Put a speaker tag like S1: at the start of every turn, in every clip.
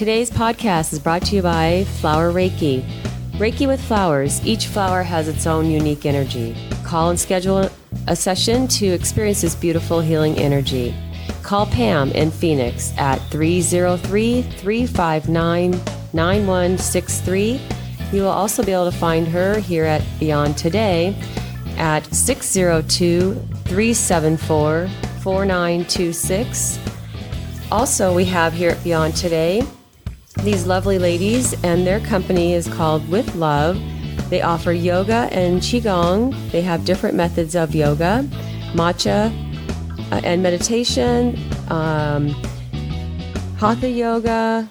S1: Today's podcast is brought to you by Flower Reiki. Reiki with flowers. Each flower has its own unique energy. Call and schedule a session to experience this beautiful healing energy. Call Pam in Phoenix at 303-359-9163. You will also be able to find her here at Beyond Today at 602-374-4926. Also, we have here at Beyond Today these lovely ladies, and their company is called With Love. They offer yoga and qigong. They have different methods of yoga, matcha and meditation, hatha yoga,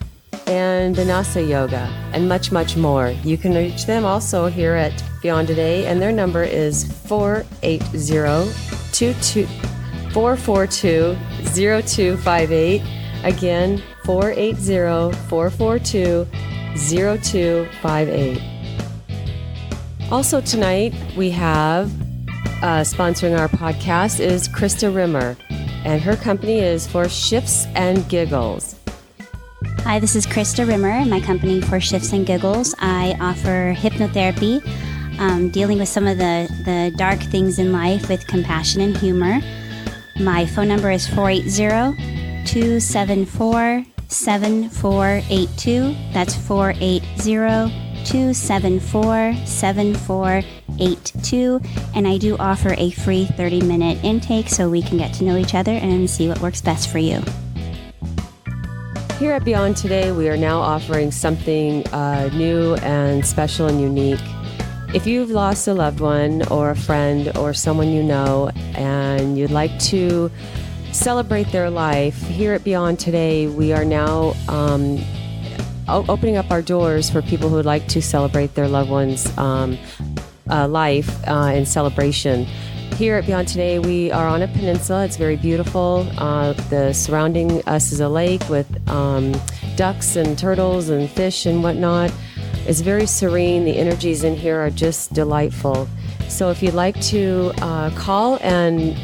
S1: and vinyasa yoga, and much, much more. You can reach them also here at Beyond Today, and their number is 480-442-0258. Again, 480-442-0258. Also tonight, we have sponsoring our podcast is Christa Rimmer, and her company is For Shifts and Giggles.
S2: Hi, this is Christa Rimmer, and my company For Shifts and Giggles. I offer hypnotherapy, dealing with some of the dark things in life with compassion and humor. My phone number is 480-274-7482. That's 480-274-7482. And I do offer a free 30-minute intake so we can get to know each other and see what works best for you.
S1: Here at Beyond Today, we are now offering something new and special and unique. If you've lost a loved one or a friend or someone you know and you'd like to celebrate their life, here at Beyond Today, we are now opening up our doors for people who would like to celebrate their loved one's life in celebration. Here at Beyond Today, we are on a peninsula. It's very beautiful. The surrounding us is a lake with ducks and turtles and fish and whatnot. It's very serene. The energies in here are just delightful. So if you'd like to call and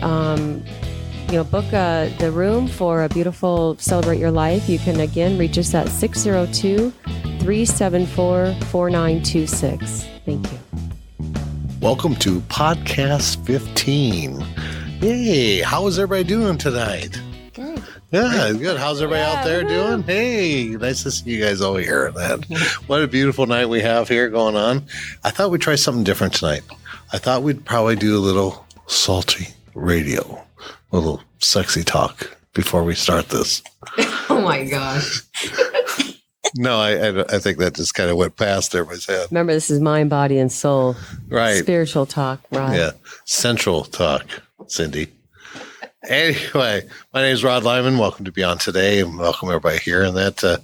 S1: book the room for a beautiful Celebrate Your Life, you can again reach us at 602-374-4926. Thank you.
S3: Welcome to Podcast 15. Yay! How is everybody doing tonight?
S2: Good.
S3: Yeah, good. How's everybody out there doing? Hey, nice to see you guys over here. What a beautiful night we have here going on. I thought we'd try something different tonight. I thought we'd probably do a little salty radio, a little sexy talk before we start this.
S1: Oh my gosh.
S3: No, I think that just kind of went past everybody's head.
S1: Remember, this is mind, body, and soul.
S3: Right.
S1: Spiritual talk, Rod.
S3: Yeah. Central talk, Cyndee. Anyway, my name is Rod Lyman. Welcome to Beyond Today, and welcome everybody here. And that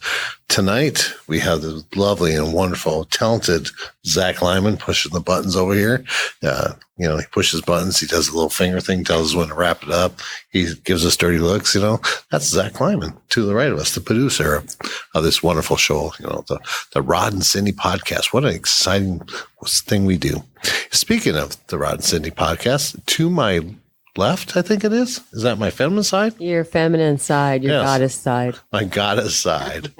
S3: tonight we have the lovely and wonderful, talented Zach Lyman pushing the buttons over here. He pushes buttons. He does a little finger thing, tells us when to wrap it up. He gives us dirty looks. That's Zach Lyman to the right of us, the producer of this wonderful show. The Rod and Cyndee podcast. What an exciting thing we do. Speaking of the Rod and Cyndee podcast, to my left, I think it is. Is that my feminine side?
S1: Your feminine side, your goddess side.
S3: My goddess side.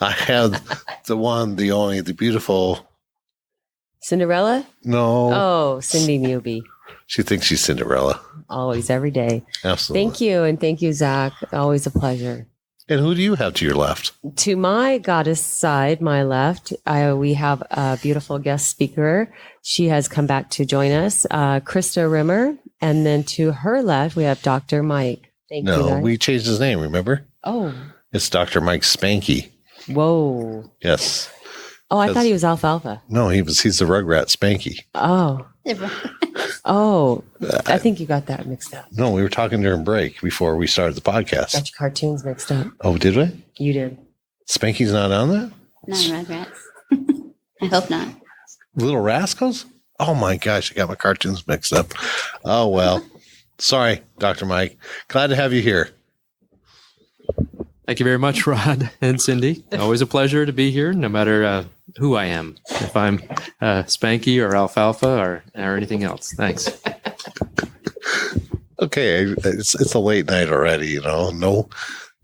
S3: I have the one, the only, the beautiful
S1: Cinderella?
S3: No.
S1: Oh, Cyndee Newby.
S3: She thinks she's Cinderella.
S1: Always, every day.
S3: Absolutely.
S1: Thank you, and thank you, Zach. Always a pleasure.
S3: And who do you have to your left?
S1: To my goddess side, my left, we have a beautiful guest speaker. She has come back to join us, Christa Rimmer. And then to her left, we have Dr. Mike. Thank you.
S3: No, we changed his name, remember?
S1: Oh. It's
S3: Dr. Mike Spanky.
S1: Whoa.
S3: Yes.
S1: Oh, I thought he was Alfalfa.
S3: No, he's the Rugrat Spanky.
S1: Oh. Oh, I think you got that mixed up.
S3: No, we were talking during break before we started the podcast.
S1: Got your cartoons mixed up.
S3: Oh, did we?
S1: You did.
S3: Spanky's not on that?
S2: Not Rugrats. I hope not.
S3: Little Rascals? Oh my gosh, I got my cartoons mixed up. Oh, well. Sorry, Dr. Mike. Glad to have you here.
S4: Thank you very much, Rod and Cyndee. Always a pleasure to be here, no matter who I am, if I'm Spanky or Alfalfa or anything else. Thanks.
S3: Okay, it's a late night already, No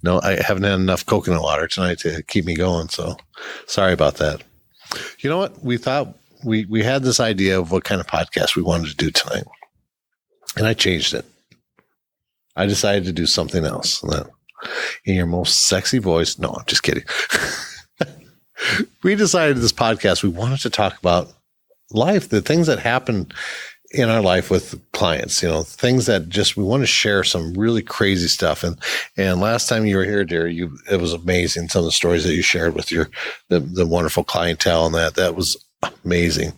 S3: No, I haven't had enough coconut water tonight to keep me going. So sorry about that. You know what? We thought we had this idea of what kind of podcast we wanted to do tonight. And I changed it. I decided to do something else. In your most sexy voice. No, I'm just kidding. We decided this podcast, we wanted to talk about life, the things that happen in our life with clients, things that just, we want to share some really crazy stuff. And last time you were here, dear, it was amazing. Some of the stories that you shared with the wonderful clientele, and that was amazing.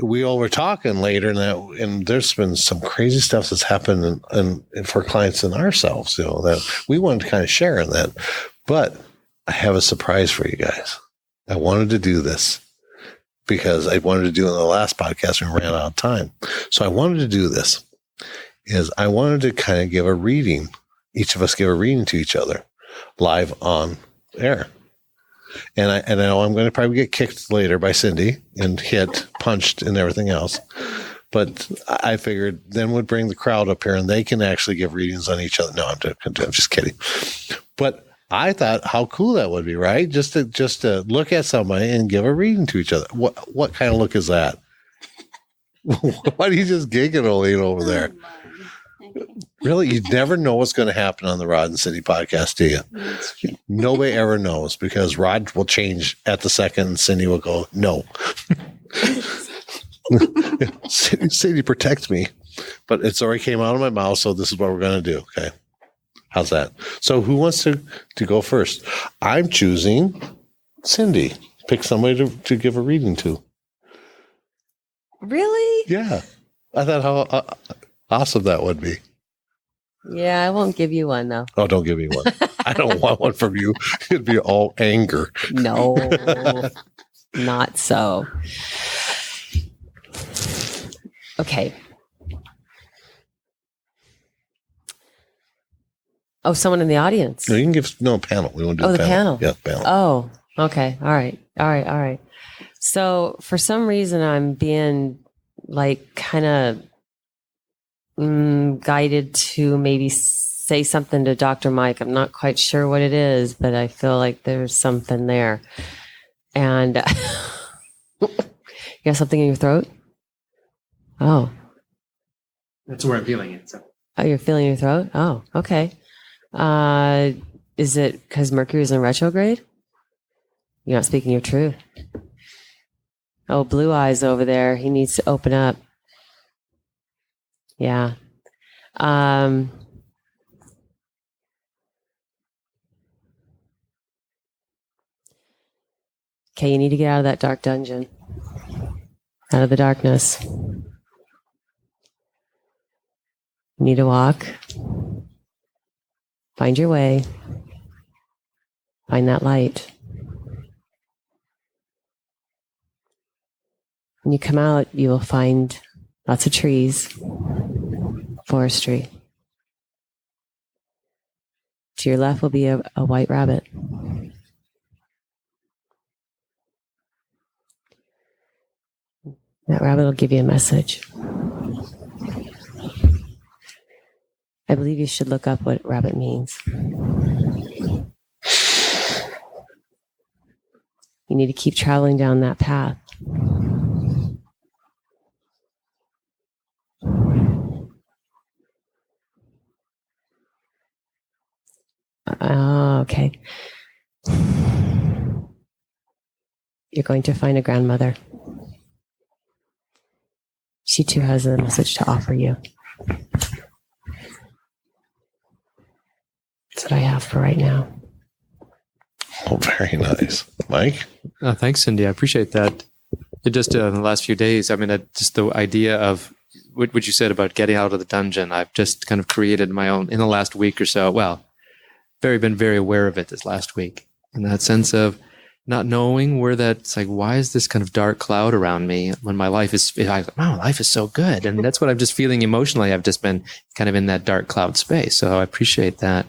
S3: We all were talking later, and there's been some crazy stuff that's happened and for clients and ourselves, that we wanted to kind of share in that. But I have a surprise for you guys. I wanted to do this because I wanted to do it in the last podcast and we ran out of time. So I wanted to do this. I wanted to kind of give a reading. Each of us give a reading to each other live on air. And I know I'm going to probably get kicked later by Cyndee and punched and everything else. But I figured then would bring the crowd up here and they can actually give readings on each other. No, I'm just kidding. But I thought how cool that would be, right? Just to look at somebody and give a reading to each other. What kind of look is that? Why are you just giggling over there? Really, you never know what's going to happen on the Rod and Cyndee podcast, do you? Nobody ever knows because Rod will change at the second and Cyndee will go, no. Cyndee protects me, but it's already came out of my mouth, so this is what we're going to do, okay? How's that? So who wants to go first? I'm choosing Cyndee. Pick somebody to give a reading to.
S1: Really?
S3: Yeah. I thought how awesome that would be.
S1: Yeah, I won't give you one, though.
S3: Oh, don't give me one. I don't want one from you. It'd be all anger.
S1: No, not so. Okay. Oh, someone in the audience.
S3: No, you can give panel. We want to do
S1: the panel.
S3: Yeah, panel.
S1: Oh, okay. All right. So for some reason, I'm being kind of guided to maybe say something to Dr. Mike. I'm not quite sure what it is, but I feel like there's something there. And you got something in your throat? Oh.
S4: That's where I'm feeling it. So.
S1: Oh, you're feeling your throat? Oh, okay. Is it because Mercury's in retrograde? You're not speaking your truth. Oh, Blue Eyes over there. He needs to open up. Yeah. Okay, you need to get out of that dark dungeon. Out of the darkness. You need to walk. Find your way. Find that light. When you come out, you will find lots of trees, forestry. To your left will be a white rabbit. That rabbit will give you a message. I believe you should look up what rabbit means. You need to keep traveling down that path. Okay. You're going to find a grandmother. She too has a message to offer you. That's what I have for right now.
S3: Oh, very nice. Mike?
S4: Thanks, Cyndee. I appreciate that. Just in the last few days, just the idea of what you said about getting out of the dungeon, I've just kind of created my own in the last week or so. Well, been very aware of it this last week. And that sense of not knowing where that's why is this kind of dark cloud around me when my life is, life is so good. And that's what I'm just feeling emotionally. I've just been kind of in that dark cloud space. So I appreciate that.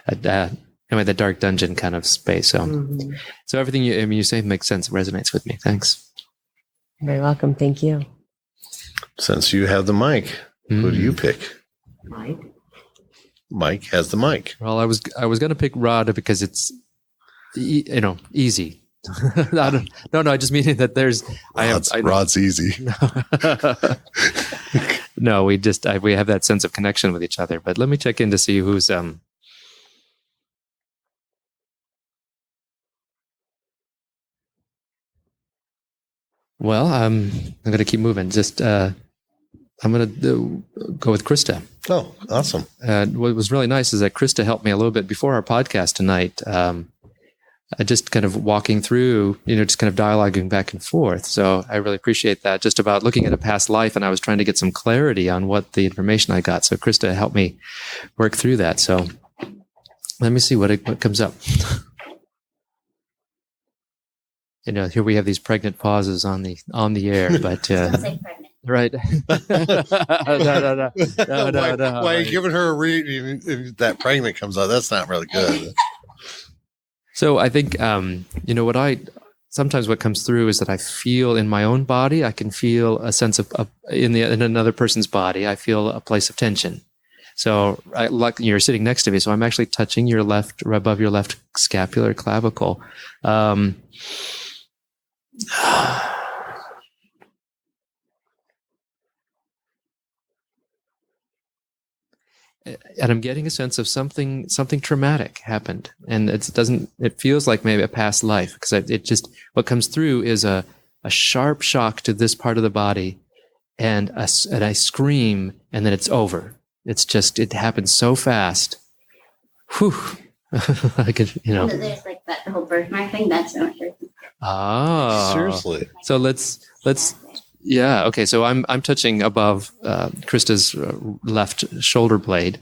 S4: The dark dungeon kind of space. So, So everything you say makes sense. It resonates with me. Thanks.
S1: You're very welcome. Thank you.
S3: Since you have the mic, who do you pick?
S1: Mike.
S3: Mike has the mic.
S4: Well, I was going to pick Rod because it's easy. No, I just mean that there's
S3: Rod's easy.
S4: No, we have that sense of connection with each other. But let me check in to see who's Well, I'm going to keep moving. Just I'm going to go with Christa.
S3: Oh, awesome!
S4: What was really nice is that Christa helped me a little bit before our podcast tonight. Just kind of walking through, just kind of dialoguing back and forth. So I really appreciate that. Just about looking at a past life, and I was trying to get some clarity on what the information I got. So Christa helped me work through that. So let me see what comes up. Here we have these pregnant pauses on the air, but
S2: Don't say pregnant.
S4: right. No.
S3: Why are you giving her a read? If that pregnant comes out, that's not really good.
S4: So I think sometimes what comes through is that I feel in my own body, I can feel a sense of in another person's body, I feel a place of tension. So like you're sitting next to me, so I'm actually touching your left, above your left scapular clavicle. And I'm getting a sense of something traumatic happened, and it feels like maybe a past life, because what comes through is a sharp shock to this part of the body, and I scream, and then it's over. It happens so fast. Whew. I could,
S2: There's like that whole birthmark thing. That's so much.
S4: Oh,
S3: seriously.
S4: So let's. Yeah. Okay. So I'm touching above Christa's left shoulder blade.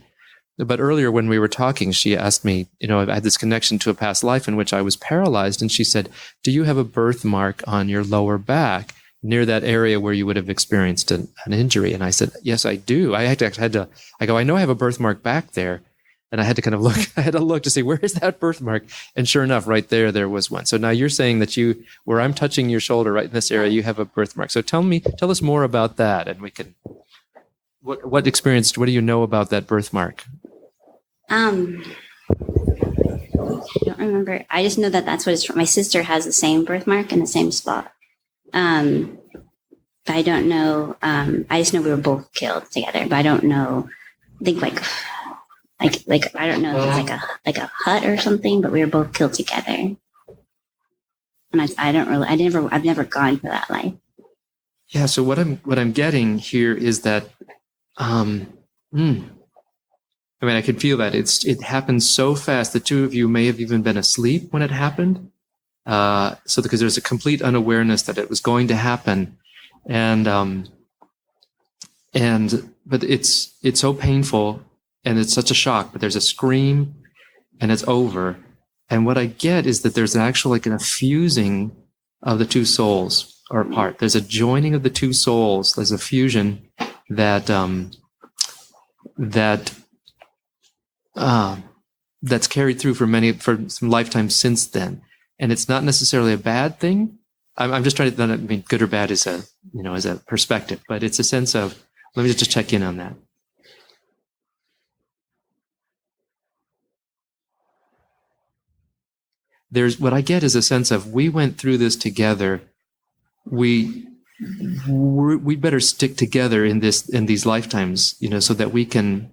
S4: But earlier when we were talking, she asked me, I had this connection to a past life in which I was paralyzed. And she said, do you have a birthmark on your lower back near that area where you would have experienced an injury? And I said, yes, I do. I know I have a birthmark back there. And I had to kind of look, to see, where is that birthmark? And sure enough, right there was one. So now you're saying that where I'm touching your shoulder, right in this area, you have a birthmark. So tell us more about that. And we can, what do you know about that birthmark?
S2: I don't remember. I just know that that's what it's from. My sister has the same birthmark in the same spot. But I don't know. I just know we were both killed together, but I don't know. I think like I don't know if it's like a hut or something, but we were both killed together. And I've never gone for that life.
S4: Yeah. So what I'm getting here is that, I can feel that it happened so fast. The two of you may have even been asleep when it happened. Because there's a complete unawareness that it was going to happen. But it's so painful. And it's such a shock, but there's a scream and it's over. And what I get is that there's actually like a fusing of the two souls are apart. There's a joining of the two souls. There's a fusion that's carried through for some lifetimes since then. And it's not necessarily a bad thing. I'm just trying to, good or bad is a perspective, but it's a sense of, let me just check in on that. What I get is a sense of, we went through this together. We better stick together in these lifetimes, so that we can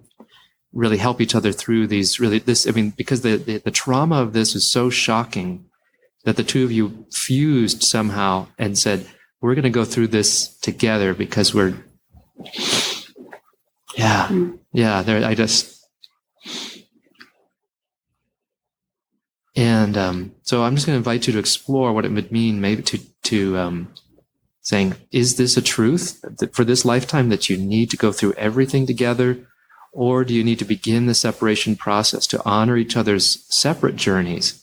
S4: really help each other through because the trauma of this is so shocking that the two of you fused somehow and said, we're going to go through this together because so I'm just going to invite you to explore what it would mean, maybe to saying, is this a truth for this lifetime that you need to go through everything together? Or do you need to begin the separation process to honor each other's separate journeys?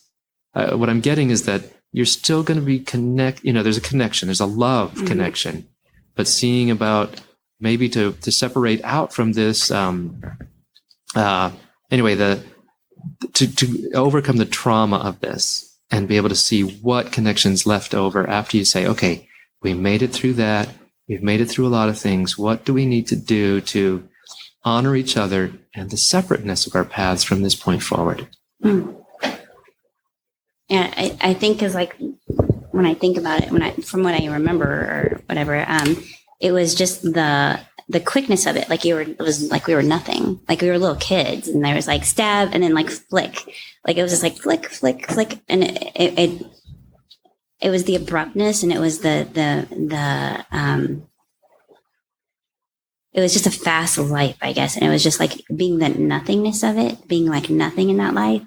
S4: What I'm getting is that you're still going to be there's a connection, there's a love connection, but seeing about maybe to separate out from this, to overcome the trauma of this and be able to see what connections left over after you say, okay, we made it through that. We've made it through a lot of things. What do we need to do to honor each other and the separateness of our paths from this point forward.
S2: Mm. Yeah, I think because like when I think about it, from what I remember or whatever, it was just the quickness of it. Like it was like we were nothing. Like we were little kids, and there was like stab and then like flick. Like it was just like flick, flick, flick, and it was the abruptness, and it was the it was just a fast life, I guess, and it was just like being the nothingness of it, being like nothing in that life.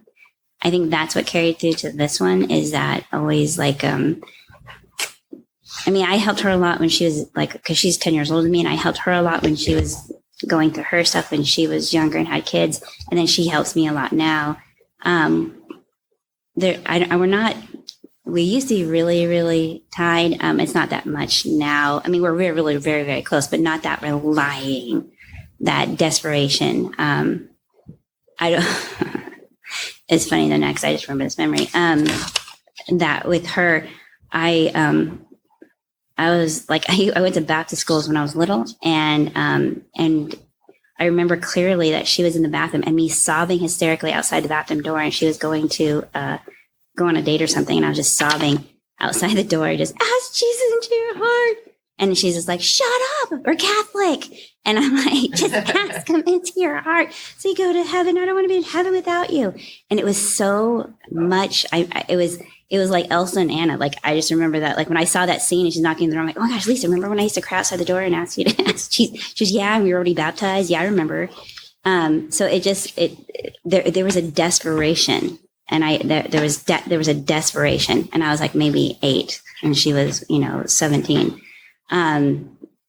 S2: I think that's what carried through to this one, is that always like, I mean, I helped her a lot when she was like, because she's 10 years older than me, and I helped her a lot when she was going through her stuff when she was younger and had kids. And then she helps me a lot now. We used to be really, really tied. It's not that much now. I mean, we're really, really, very, very close, but not that relying, that desperation. I don't. It's funny though, next I just remember this memory. That with her, I was like, I went to Baptist schools when I was little, and I remember clearly that she was in the bathroom and me sobbing hysterically outside the bathroom door, and she was going to go on a date or something, and I was just sobbing outside the door, just ask Jesus into your heart. And she's just like, shut up, we're Catholic. And I'm like, just ask him into your heart so you go to heaven. I don't want to be in heaven without you. And it was so much. It was like Elsa and Anna. Like, I just remember that. Like when I saw that scene and she's knocking on the door, I'm like, oh my gosh, Lisa, remember when I used to cry outside the door and ask you to ask? She's yeah, and we were already baptized. Yeah, I remember. So there was a desperation, and there was a desperation, and I was like maybe 8, and she was 17.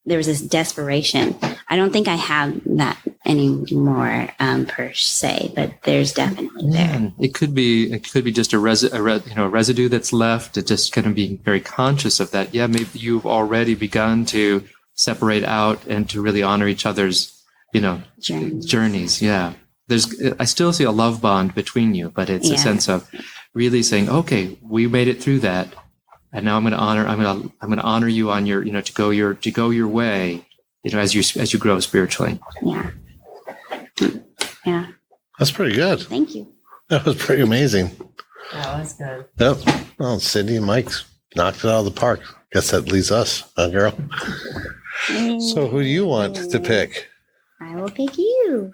S2: There was this desperation. I don't think I have that anymore per se, but there's definitely there.
S4: It could be just a residue that's left. It just kind of being very conscious of that. Yeah, maybe you've already begun to separate out and to really honor each other's journeys. Yeah, I still see a love bond between you, but it's a sense of really saying, okay, we made it through that. And now I'm going to honor you on your, to go your way, as you grow spiritually.
S2: Yeah. Yeah.
S3: That's pretty good.
S2: Thank you.
S3: That was pretty amazing.
S1: That was good.
S3: Yep. Well, Cyndee and Mike's knocked it out of the park. Guess that leaves us, huh, girl? So who do you want to pick?
S2: I will pick you.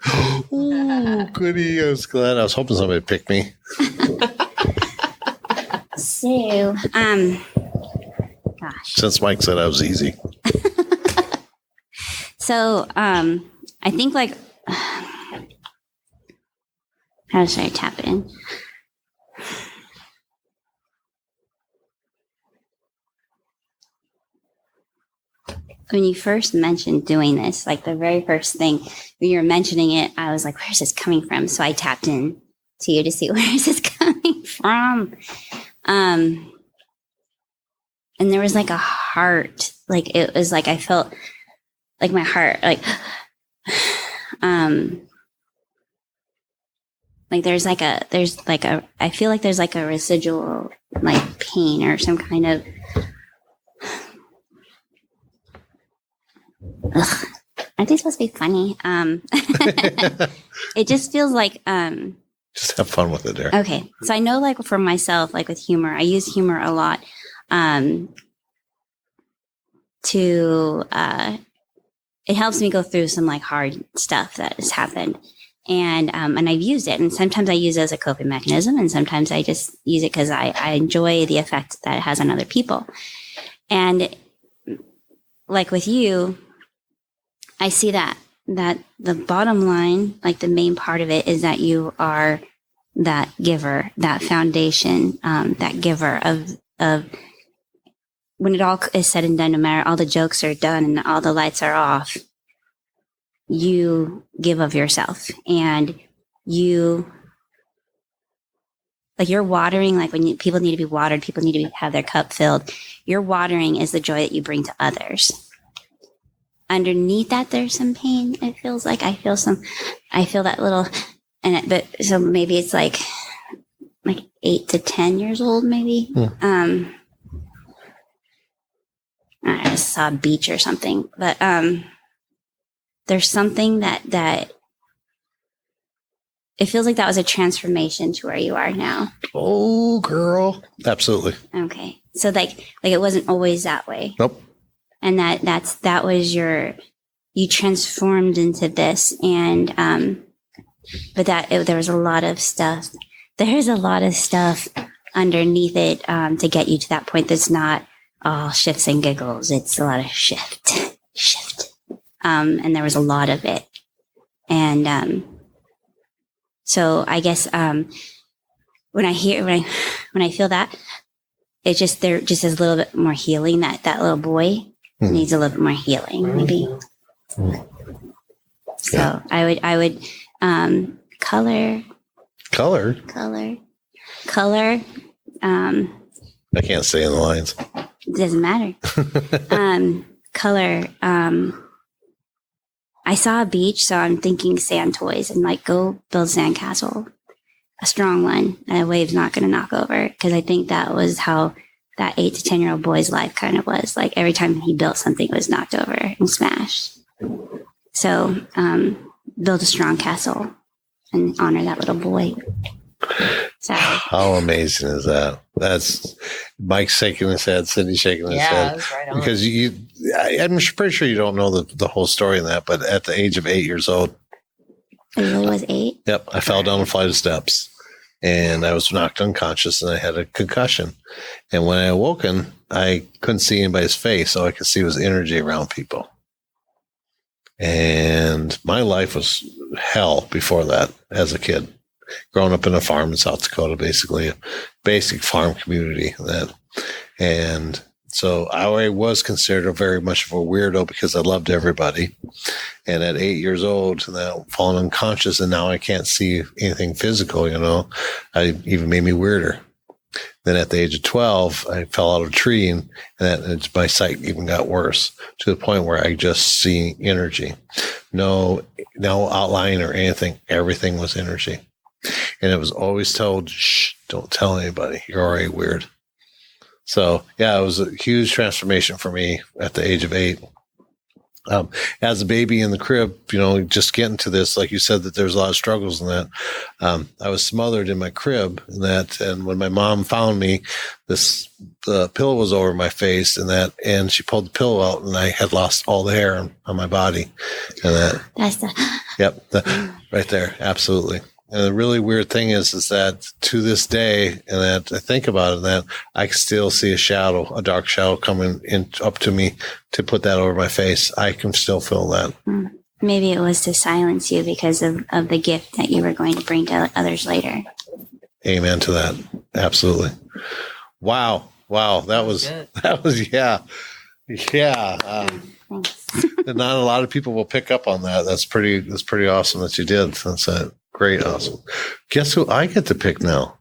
S3: Oh, goody. I was glad. I was hoping somebody would pick me.
S2: So, gosh.
S3: Since Mike said I was easy.
S2: So, I think like, how should I tap it in? When you first mentioned doing this, like the very first thing, when you were mentioning it, I was like, where's this coming from? So I tapped in to you to see where is this coming from? And there was like a heart, like it was like I felt like my heart, like there's like a I feel like there's like a residual like pain or some kind of aren't they supposed to be funny? It just feels like
S3: just have fun with it there.
S2: Okay. So I know like for myself, like with humor, I use humor a lot it helps me go through some like hard stuff that has happened. And I've used it. And sometimes I use it as a coping mechanism, and sometimes I just use it because I enjoy the effect that it has on other people. And like with you, I see that the bottom line, like the main part of it, is that you are that giver, that foundation, that giver of when it all is said and done, no matter all the jokes are done and all the lights are off, you give of yourself, and you're watering, like when people need to be watered, people need to have their cup filled. Your watering is the joy that you bring to others. Underneath that, there's some pain. It feels like I feel that little, but so maybe it's like 8 to 10 years old, maybe. Yeah. I just saw a beach or something, but there's something that it feels like that was a transformation to where you are now.
S3: Oh, girl. Absolutely.
S2: Okay. So like it wasn't always that way.
S3: Nope.
S2: And that was you transformed into this. And, but there was a lot of stuff. There's a lot of stuff underneath it, to get you to that point. That's not all shifts and giggles. It's a lot of shift. And there was a lot of it. And, so I guess, when I feel that, it just, there just is a little bit more healing. That little boy needs a little bit more healing, maybe. So I would, color.
S3: I can't say in the lines.
S2: It doesn't matter. Color. I saw a beach, so I'm thinking sand toys and like go build sandcastle, a strong one, and a wave's not going to knock over. Because I think that was how that 8 to 10-year-old boy's life kind of was. Like every time he built something, it was knocked over and smashed. So build a strong castle and honor that little boy. So
S3: how amazing is that? That's Mike shaking his head, Cyndee shaking his head.
S1: That's right on.
S3: Because I'm pretty sure you don't know the whole story in that, but at the age of 8 years old.
S2: It really was 8?
S3: Yep. I fell down a flight of steps and I was knocked unconscious and I had a concussion. And when I awoken, I couldn't see anybody's face. All I could see was energy around people. And my life was hell before that as a kid. Growing up in a farm in South Dakota, basically a basic farm community. And so I was considered very much of a weirdo because I loved everybody. And at 8 years old, now falling unconscious, and now I can't see anything physical, it even made me weirder. Then at the age of 12, I fell out of a tree and my sight even got worse to the point where I just see energy. No outline or anything. Everything was energy. And it was always told, shh, don't tell anybody. You're already weird. So, yeah, it was a huge transformation for me at the age of 8. As a baby in the crib, just getting to this, like you said, that there's a lot of struggles in that. I was smothered in my crib and when my mom found me, the pillow was over my face and she pulled the pillow out and I had lost all the hair on my body. And
S2: that's
S3: yep, right there. Absolutely. And the really weird thing is that to this day, and that I think about it, that I can still see a dark shadow coming in up to me to put that over my face. I can still feel that.
S2: Maybe it was to silence you because of the gift that you were going to bring to others later. Amen
S3: to that. Absolutely. Wow. That was, yeah. And not a lot of people will pick up on that. That's pretty awesome that you did. That's great. Awesome. Guess who I get to pick now?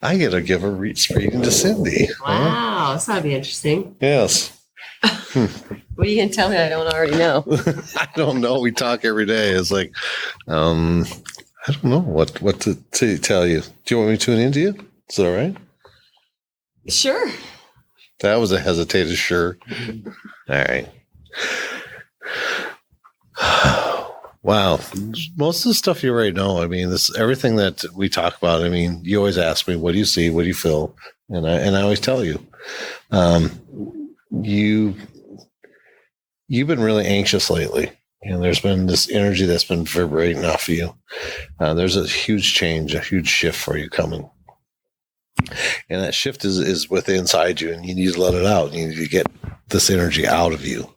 S3: I get to give a reading to Cyndee.
S1: Wow. This ought to be interesting.
S3: Yes.
S1: What are you going to tell me I don't already know?
S3: I don't know. We talk every day. It's like, I don't know what to tell you. Do you want me to tune into you? Is that all right?
S1: Sure.
S3: That was a hesitated sure. All right. Wow. Most of the stuff you already know. I mean, everything that we talk about. I mean, you always ask me, what do you see? What do you feel? And I always tell you, you've been really anxious lately. And there's been this energy that's been vibrating off of you. There's a huge change, a huge shift for you coming. And that shift is within inside you, and you need to let it out. You need to get this energy out of you.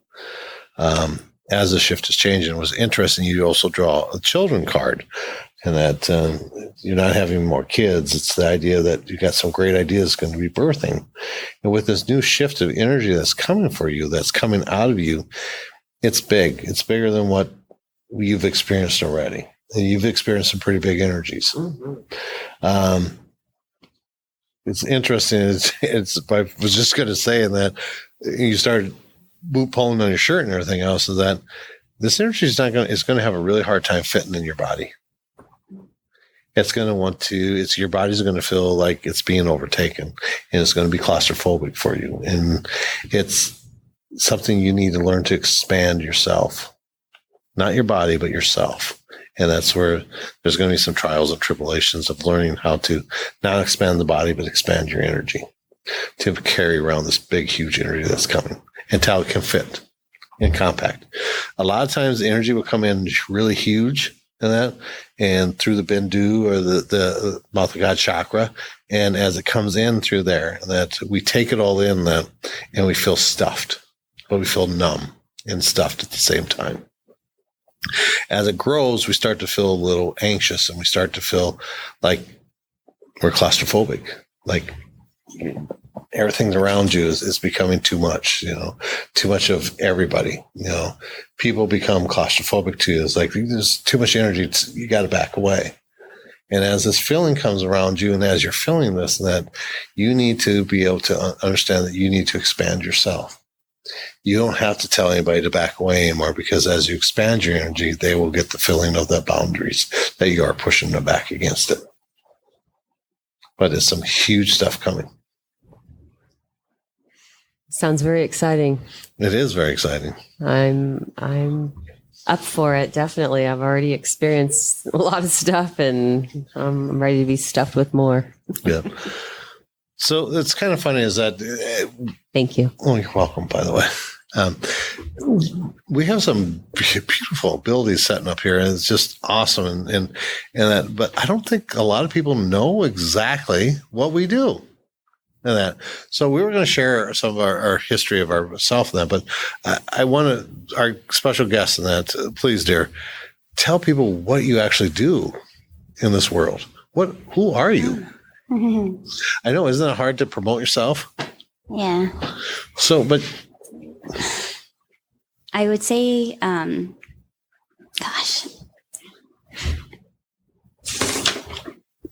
S3: As the shift is changing, it was interesting. You also draw a children card, and that you're not having more kids. It's the idea that you got some great ideas going to be birthing. And with this new shift of energy that's coming for you, that's coming out of you, it's big. It's bigger than what you've experienced already. And you've experienced some pretty big energies. Mm-hmm. It's interesting. I was just going to say in that you started pulling on your shirt and everything else, is that this energy is it's going to have a really hard time fitting in your body. It's going to your body's going to feel like it's being overtaken, and it's going to be claustrophobic for you. And something you need to learn to expand yourself, not your body, but yourself. And that's where there's going to be some trials and tribulations of learning how to not expand the body, but expand your energy, to carry around this big, huge energy that's coming until it can fit and compact. A lot of times the energy will come in really huge and through the Bindu or the mouth of God chakra. And as it comes in through there, that we take it all in and we feel stuffed, but we feel numb and stuffed at the same time. As it grows, we start to feel a little anxious and we start to feel like we're claustrophobic, like everything around you is becoming too much, too much of everybody. People become claustrophobic to you. It's like there's too much energy. You got to back away. And as this feeling comes around you, and as you're feeling this, that you need to be able to understand that you need to expand yourself. You don't have to tell anybody to back away anymore, because as you expand your energy, they will get the feeling of the boundaries that you are pushing them back against it. But there's some huge stuff coming.
S1: Sounds very exciting.
S3: It is very exciting.
S1: I'm up for it. Definitely. I've already experienced a lot of stuff, and I'm ready to be stuffed with more.
S3: Yeah. So it's kind of funny is that.
S1: Thank you.
S3: Oh, you're welcome, by the way. We have some beautiful abilities setting up here, and it's just awesome. And that, but I don't think a lot of people know exactly what we do. And that. So we were going to share some of our history of ourselves in that, but I want to, our special guest in that, please, dear, tell people what you actually do in this world. Who are you? I know, isn't it hard to promote yourself?
S2: Yeah.
S3: So, but
S2: I would say, I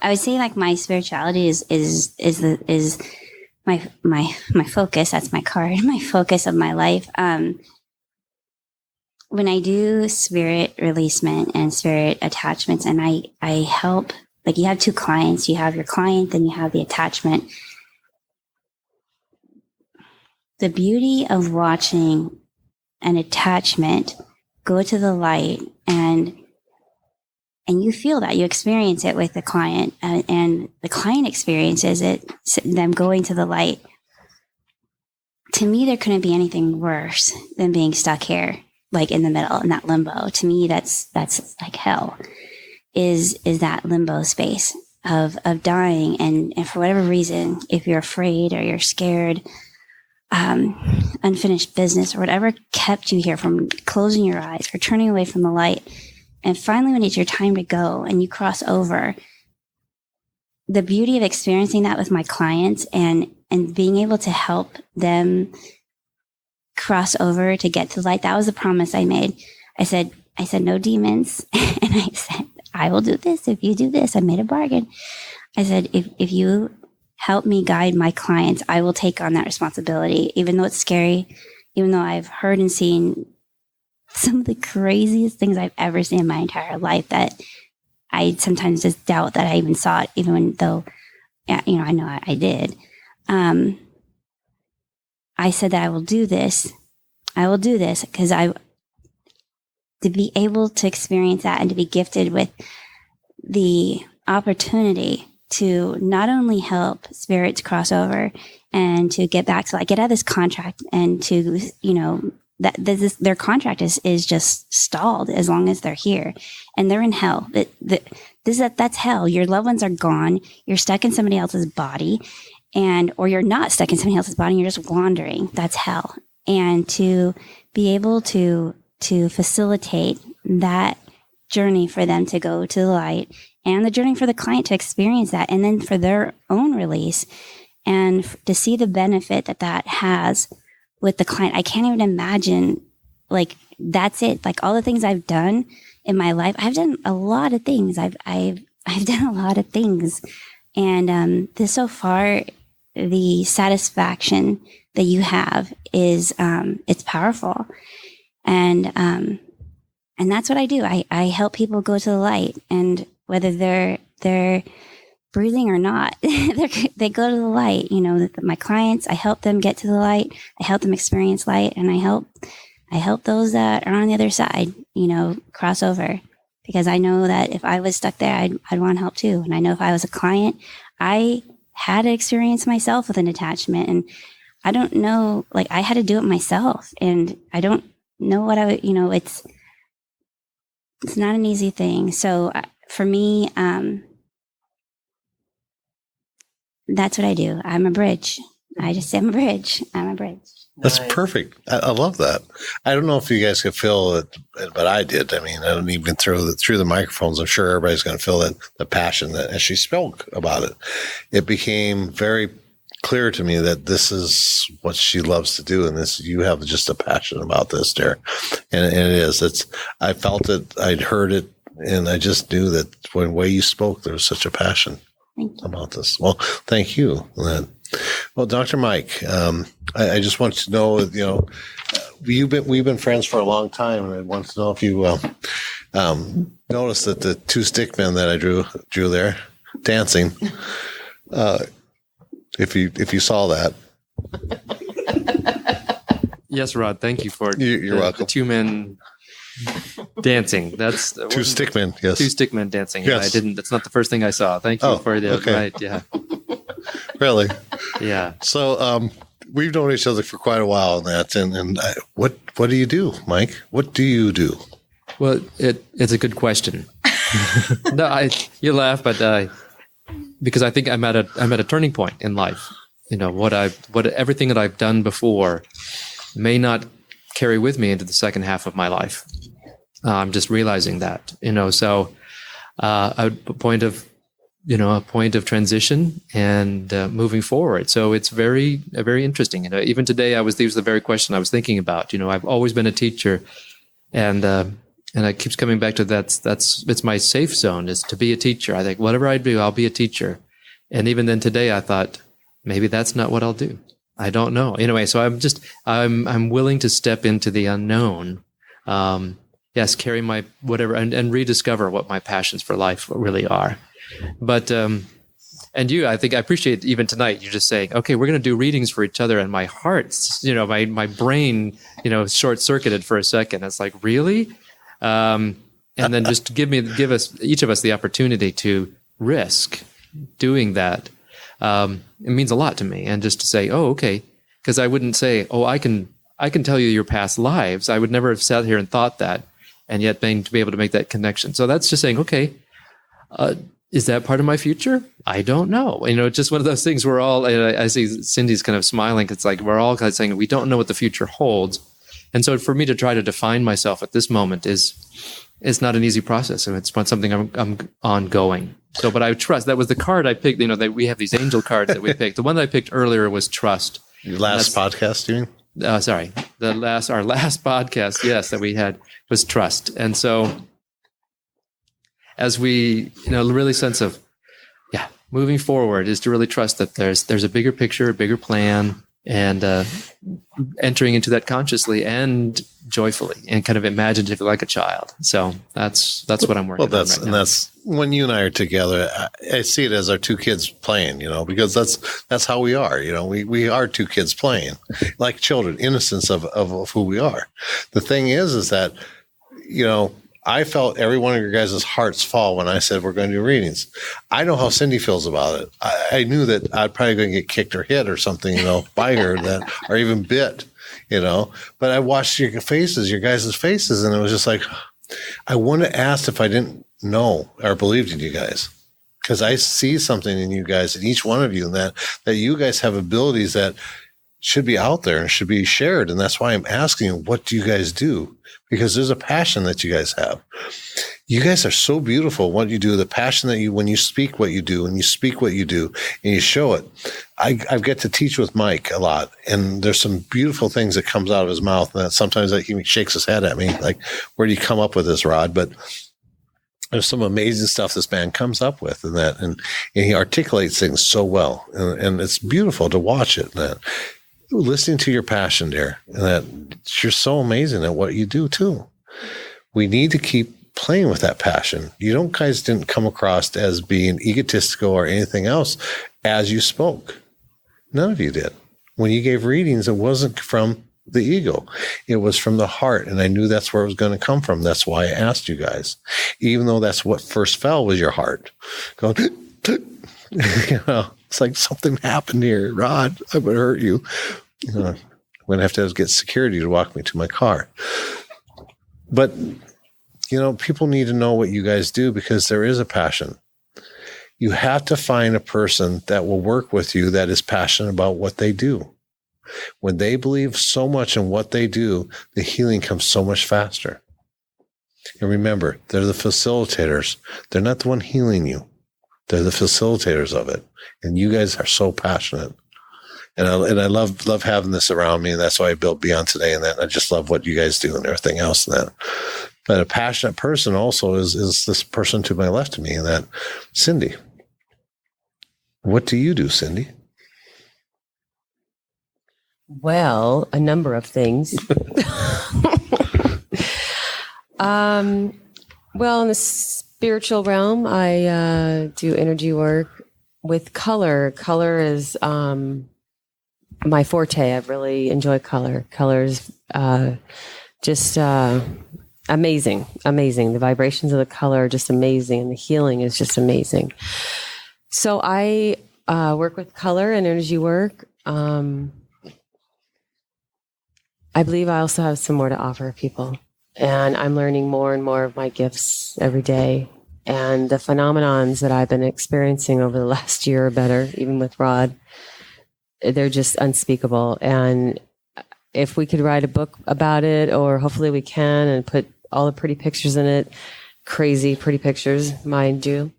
S2: would say like my spirituality is my focus. That's my card. My focus of my life. When I do spirit releasement and spirit attachments, and I help, like you have two clients, you have your client, then you have the attachment. The beauty of watching an attachment go to the light, and you feel that, you experience it with the client, and the client experiences it, them going to the light. To me, there couldn't be anything worse than being stuck here, like in the middle, in that limbo. To me, that's like hell, is that limbo space of dying. And for whatever reason, if you're afraid or you're scared, unfinished business or whatever kept you here from closing your eyes or turning away from the light. And finally, when it's your time to go and you cross over, the beauty of experiencing that with my clients and being able to help them cross over to get to the light, that was the promise I made. I said, no demons. And I said, I will do this if you do this. I made a bargain. I said, if you help me guide my clients, I will take on that responsibility, even though it's scary, even though I've heard and seen some of the craziest things I've ever seen in my entire life that I sometimes just doubt that I even saw it, even though, I know I did. I said that I will do this because to be able to experience that and to be gifted with the opportunity to not only help spirits cross over and to get back to get out of this contract, and to, their contract is just stalled as long as they're here and they're in hell. That's hell. Your loved ones are gone. You're stuck in somebody else's body, or you're not stuck in somebody else's body. You're just wandering. That's hell. And to be able to facilitate that journey for them to go to the light, and the journey for the client to experience that, and then for their own release, and to see the benefit that has with the client. I can't even imagine, that's it. All the things I've done in my life, I've done a lot of things. I've done a lot of things. And this so far, the satisfaction that you have is, it's powerful. And that's what I do. I help people go to the light, and whether they're breathing or not, they go to the light. My clients, I help them get to the light. I help them experience light, and I help those that are on the other side, cross over, because I know that if I was stuck there, I'd want help too. And I know if I was a client, I had to experience myself with an attachment, and I don't know, I had to do it myself, and I don't know what I would, it's not an easy thing. So for me, that's what I do. I'm a bridge. I just say I'm a bridge. I'm a bridge.
S3: That's perfect. I love that. I don't know if you guys could feel it, but I did. I mean, I don't even through the microphones. I'm sure everybody's going to feel the passion that as she spoke about it. It became very clear to me that this is what she loves to do, and you have just a passion about this, dear. And it is. I felt it. I'd heard it, and I just knew that when the way you spoke, there was such a passion about this. Well, thank you. Well, Dr. Mike, I just want to know, we've been friends for a long time, and I want to know if you noticed that the two stick men that I drew there dancing, if you saw that.
S4: Yes, Rod. Thank you for
S3: you're welcome.
S4: The two men dancing. That's
S3: two stick men. Yes,
S4: two stick men dancing.
S3: Yes.
S4: I didn't. That's not the first thing I saw. Thank you for the right. Yeah.
S3: Really?
S4: Yeah.
S3: So we've known each other for quite a while, and what do you do, Mike? What do you do?
S4: Well, it's a good question. No, you laugh, but because I think I'm at a turning point in life. What everything that I've done before may not carry with me into the second half of my life. I'm just realizing that. So a point of transition and moving forward. So it's very interesting. Even today, this was the very question I was thinking about. I've always been a teacher, and it keeps coming back to it's my safe zone is to be a teacher. I think whatever I do, I'll be a teacher. And even then today, I thought maybe that's not what I'll do. I don't know. Anyway, so I'm willing to step into the unknown. Yes, carry my whatever and rediscover what my passions for life really are. But and I think I appreciate even tonight you just saying, okay, we're going to do readings for each other, and my heart's, my brain, short circuited for a second. It's like, really? And then just give each of us the opportunity to risk doing that. It means a lot to me, and just to say, oh, okay, because I wouldn't say, oh, I can tell you your past lives. I would never have sat here and thought that, and yet to be able to make that connection. So that's just saying, okay. Is that part of my future? I don't know. It's just one of those things we're all, I see Cyndee's kind of smiling. It's like we're all kind of saying we don't know what the future holds. And so for me to try to define myself at this moment is not an easy process. And it's not something I'm ongoing. So, but I trust. That was the card I picked. That we have these angel cards that we picked. The one that I picked earlier was trust.
S3: Your last podcast, you mean?
S4: Sorry. Our last podcast, yes, that we had was trust. And so as we, really sense of, moving forward is to really trust that there's a bigger picture, a bigger plan, and entering into that consciously and joyfully and kind of imaginatively like a child. So that's what I'm working on right now. And
S3: that's when you and I are together. I see it as our two kids playing, because that's how we are. We are two kids playing like children, innocence of who we are. The thing is that, I felt every one of your guys' hearts fall when I said we're going to do readings. I know how Cyndee feels about it. I knew that I'd probably going to get kicked or hit or something, by her or even bit, But I watched your guys' faces, and it was just like, I wouldn't have asked if I didn't know or believed in you guys. Because I see something in you guys, in each one of you, that you guys have abilities that should be out there and should be shared. And that's why I'm asking you, what do you guys do? Because there's a passion that you guys have. You guys are so beautiful. What you do, the passion that when you speak what you do, and you speak what you do, and you show it. I get to teach with Mike a lot, and there's some beautiful things that comes out of his mouth. And sometimes he shakes his head at me, like, where do you come up with this, Rod? But there's some amazing stuff this man comes up with, and he articulates things so well, and it's beautiful to watch it. Listening to your passion there, and that you're so amazing at what you do too. We need to keep playing with that passion. You guys didn't come across as being egotistical or anything else as you spoke. None of you did. When you gave readings, it wasn't from the ego. It was from the heart. And I knew that's where it was going to come from. That's why I asked you guys, even though that's what first fell was your heart going, it's like something happened here. Rod, I'm going to hurt you. I'm going to have to get security to walk me to my car. But, people need to know what you guys do because there is a passion. You have to find a person that will work with you that is passionate about what they do. When they believe so much in what they do, the healing comes so much faster. And remember, they're the facilitators. They're not the one healing you. They're the facilitators of it. And you guys are so passionate. And I love having this around me. And that's why I built Beyond Today and that. I just love what you guys do and everything else and that. But a passionate person also is this person to my left of me, and that Cyndee. What do you do, Cyndee?
S1: Well, a number of things. Well, in the spiritual realm, I do energy work with color. Color is my forte. I really enjoy color. Color is just amazing. The vibrations of the color are just amazing, and the healing is just amazing. So I work with color and energy work. I believe I also have some more to offer people, and I'm learning more and more of my gifts every day. And the phenomenons that I've been experiencing over the last year or better, even with Rod, they're just unspeakable. And if we could write a book about it, or hopefully we can, and put all the pretty pictures in it, crazy pretty pictures, mind you,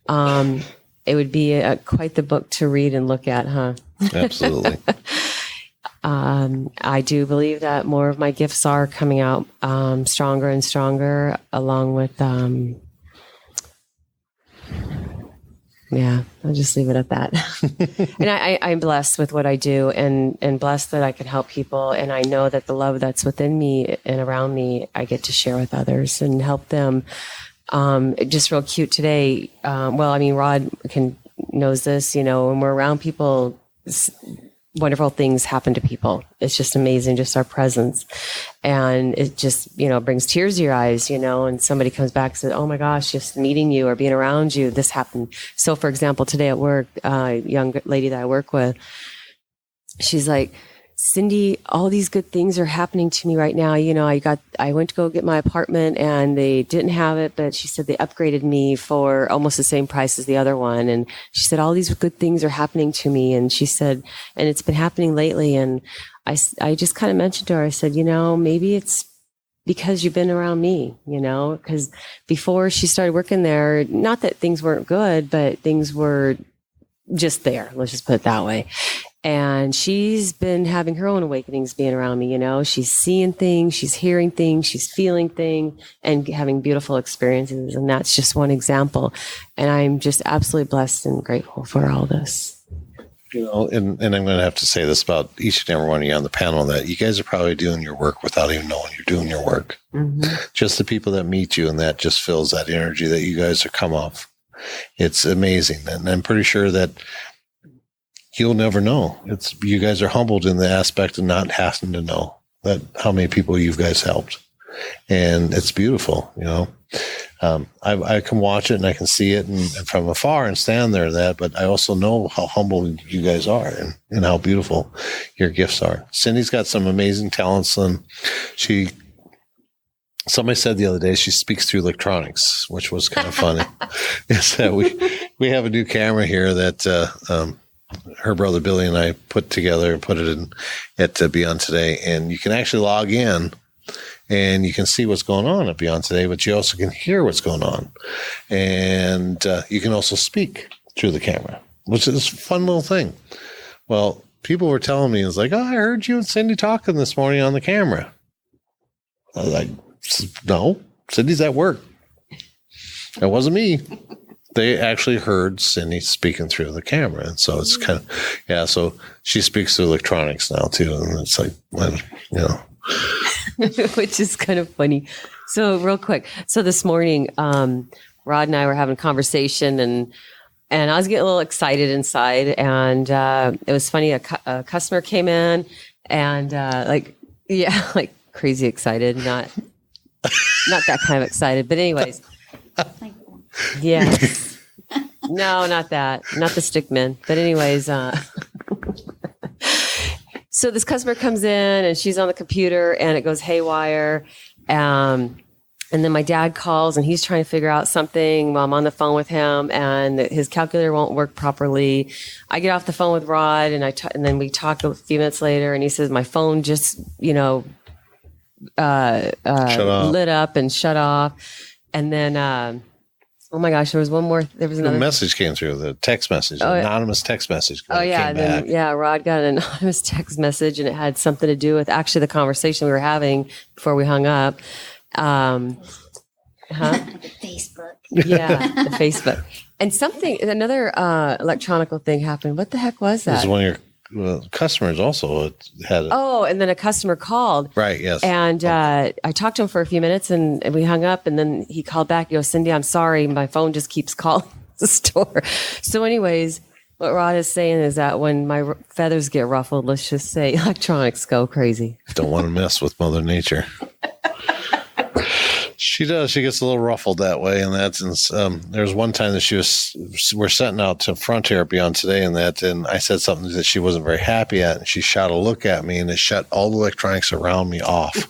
S1: it would be quite the book to read and look at, huh?
S3: Absolutely.
S1: I do believe that more of my gifts are coming out stronger and stronger, along with, I'll just leave it at that. And I'm blessed with what I do, and blessed that I can help people. And I know that the love that's within me and around me, I get to share with others and help them. Just real cute today. Rod knows this, when we're around people, wonderful things happen to people. It's just amazing, just our presence. And it just, brings tears to your eyes, and somebody comes back and says, oh my gosh, just meeting you or being around you, this happened. So for example, today at work, a young lady that I work with, she's like, Cyndee, all these good things are happening to me right now. I went to go get my apartment and they didn't have it, but she said they upgraded me for almost the same price as the other one. And she said, all these good things are happening to me. And she said, and it's been happening lately. And I just kind of mentioned to her, I said, maybe it's because you've been around me, because before she started working there, not that things weren't good, but things were just there. Let's just put it that way. And she's been having her own awakenings being around me, she's seeing things, she's hearing things, she's feeling things, and having beautiful experiences. And that's just one example. And I'm just absolutely blessed and grateful for all this.
S3: And I'm going to have to say this about each and every one of you on the panel, that you guys are probably doing your work without even knowing you're doing your work. Mm-hmm. Just the people that meet you, and that just fills that energy that you guys are come off. It's amazing. And I'm pretty sure that you'll never know. You guys are humbled in the aspect of not having to know that how many people you guys helped. And it's beautiful, I can watch it and I can see it and from afar and stand there but I also know how humble you guys are and how beautiful your gifts are. Cyndee's got some amazing talents, and somebody said the other day she speaks through electronics, which was kind of funny. Is that we have a new camera here that her brother Billy and I put together and put it in at Beyond Today, and you can actually log in and you can see what's going on at Beyond Today, but you also can hear what's going on, and you can also speak through the camera, which is a fun little thing. Well, people were telling me, it's like, oh, I heard you and Cyndee talking this morning on the camera. I was like, no, Cyndee's at work. That wasn't me. They actually heard Cyndee speaking through the camera. And so it's kind of, so she speaks through electronics now too. And it's like,
S1: Which is kind of funny. So real quick. So this morning, Rod and I were having a conversation and I was getting a little excited inside. And it was funny. A customer came in and like crazy excited. Not that kind of excited. But anyways. Yeah. No, not that. Not the stickman. But anyways, so this customer comes in and she's on the computer and it goes haywire. And then my dad calls and he's trying to figure out something while I'm on the phone with him and his calculator won't work properly. I get off the phone with Rod and and then we talk a few minutes later and he says, my phone just, lit up and shut off. And then, oh my gosh, there was another
S3: message came through, the text message, anonymous text message.
S1: Oh yeah. Rod got an anonymous text message and it had something to do with actually the conversation we were having before we hung up.
S2: The Facebook.
S1: Yeah, the Facebook. And another electronical thing happened. What the heck was that?
S3: This is one of your customers also had it.
S1: Oh, and then a customer called.
S3: Right, yes.
S1: And I talked to him for a few minutes and we hung up and then he called back. He goes, Cyndee, I'm sorry. My phone just keeps calling the store. So anyways, what Rod is saying is that when my feathers get ruffled, let's just say electronics go crazy.
S3: Don't want to mess with Mother Nature. She does. She gets a little ruffled that way. And there's one time that we're setting out to Frontier Beyond Today and I said something that she wasn't very happy at. And she shot a look at me and it shut all the electronics around me off.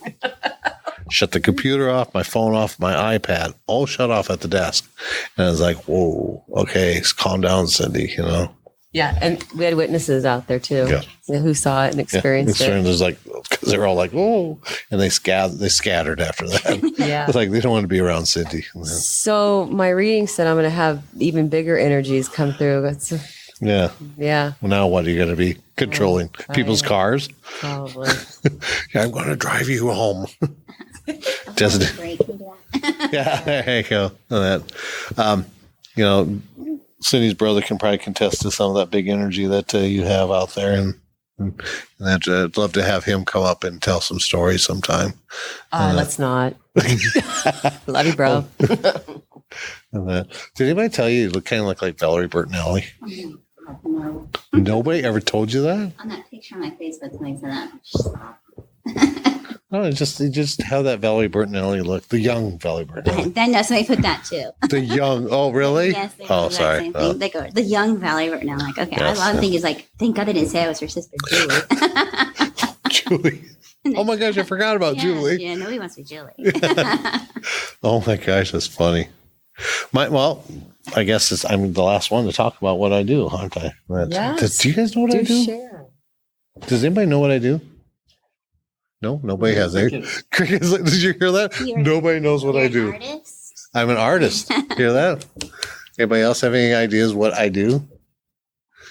S3: Shut the computer off, my phone off, my iPad, all shut off at the desk. And I was like, whoa, okay, calm down, Cyndee,
S1: Yeah, and we had witnesses out there too, who saw it and experienced it.
S3: It was like, because they were all like, "Oh," and they scattered after that.
S1: Yeah,
S3: it's like they don't want to be around Cyndee.
S1: So my reading said I'm going to have even bigger energies come through. Yeah. Well,
S3: now what are you going to be controlling people's cars?
S1: Probably.
S3: I'm going to drive you home. Just yeah, there you go. And that, Cyndee's brother can probably contest to some of that big energy that you have out there, and that I'd love to have him come up and tell some stories sometime.
S1: Let's not. Love you, bro.
S3: Did anybody tell you look kind of like Valerie Bertinelli?
S2: No.
S3: Nobody ever told you that?
S2: On that picture on my Facebook, somebody said that. Stop.
S3: No, you just have that Valerie Bertinelli look, the young Valerie Bertinelli.
S2: Then somebody put that too.
S3: The young, oh really?
S2: Yes.
S3: Sorry.
S2: They go the young Valerie Bertinelli. Like, okay, yes, I love thinking like, thank God they didn't say I was her sister Julie.
S3: Julie. Oh my gosh, I forgot about Julie.
S2: Yeah, nobody wants to be Julie.
S3: Oh my gosh, that's funny. I guess I'm the last one to talk about what I do, aren't I?
S1: Yes.
S3: Do you guys know what I do?
S1: Share.
S3: Does anybody know what I do? No, nobody has. Did you hear that? Nobody knows what I do. I'm an artist. Hear that? Anybody else have any ideas what I do?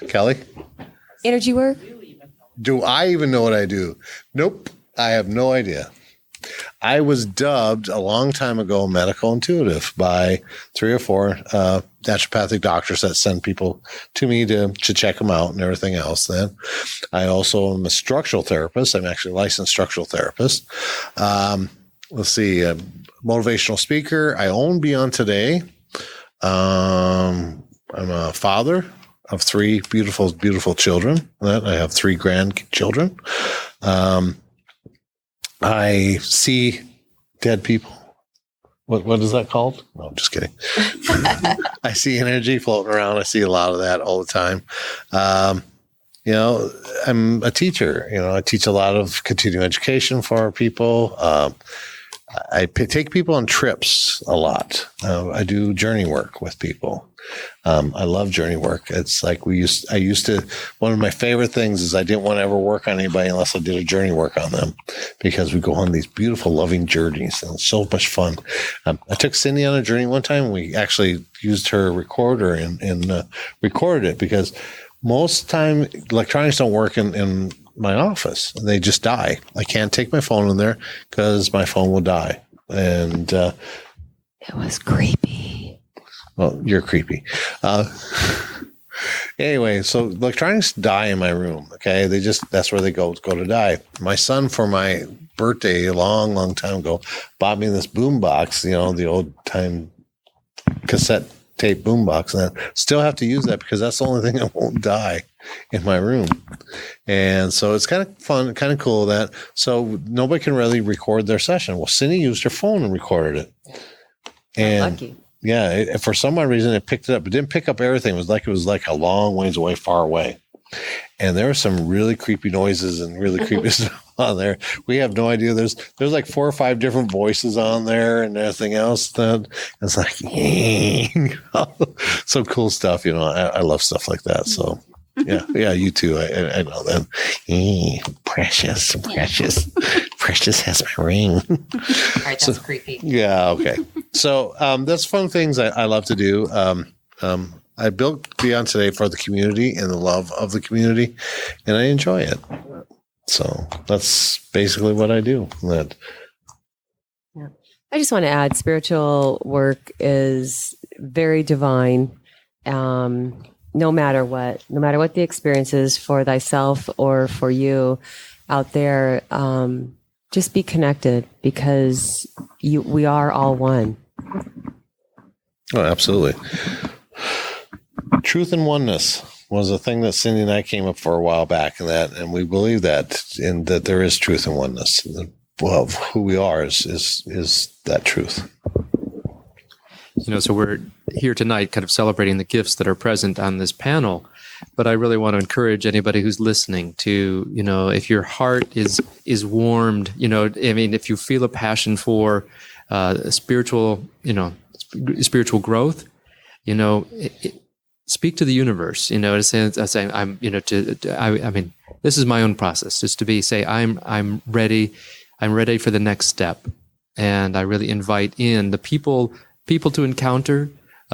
S3: Kelly?
S1: Energy work?
S3: Do I even know what I do? Nope. I have no idea. I was dubbed a long time ago medical intuitive by 3 or 4 naturopathic doctors that send people to me to check them out and everything else. Then I also am a structural therapist. I'm actually a licensed structural therapist. Let's see, motivational speaker. I own Beyond Today. I'm a father of 3 beautiful, beautiful children. I have 3 grandchildren. I see dead people. What is that called? No, I'm just kidding. I see energy floating around. I see a lot of that all the time. I'm a teacher. I teach a lot of continuing education for people. I take people on trips a lot. I do journey work with people. I love journey work. It's like I used to, one of my favorite things is I didn't want to ever work on anybody unless I did a journey work on them, because we go on these beautiful, loving journeys and it's so much fun. I took Cyndee on a journey one time and we actually used her recorder and recorded it, because most time electronics don't work in my office. They just die. I can't take my phone in there because my phone will die. And
S1: it was creepy.
S3: Well, you're creepy. Anyway, so electronics die in my room. Okay. That's where they go to die. My son, for my birthday a long, long time ago, bought me this boom box, the old time cassette tape boom box, and I still have to use that because that's the only thing that won't die in my room. And so it's kind of fun, kind of cool that so nobody can really record their session. Well, Cyndee used her phone and recorded it. And
S1: lucky.
S3: Yeah, for some odd reason it picked it up. It didn't pick up everything. It was like a long ways away, far away. And there were some really creepy noises and really creepy stuff on there. We have no idea. There's like 4 or 5 different voices on there and everything else. That it's like some cool stuff. I love stuff like that. So yeah, you too. I know that. Precious has my ring.
S1: All right, that's creepy.
S3: Yeah. Okay. So that's fun things I love to do. I built Beyond Today for the community and the love of the community, and I enjoy it. So that's basically what I do.
S1: I just want to add, spiritual work is very divine. No matter what the experience is for thyself or for you out there, just be connected because we are all one.
S3: Oh, absolutely. Truth and oneness was a thing that Cyndee and I came up for a while back, and we believe that there is truth and oneness. Well, who we are is that truth.
S4: So we're here tonight kind of celebrating the gifts that are present on this panel, but I really want to encourage anybody who's listening to, if your heart is warmed, if you feel a passion for spiritual growth, speak to the universe, to say, this is my own process, just to say, I'm ready for the next step. And I really invite in the people to encounter,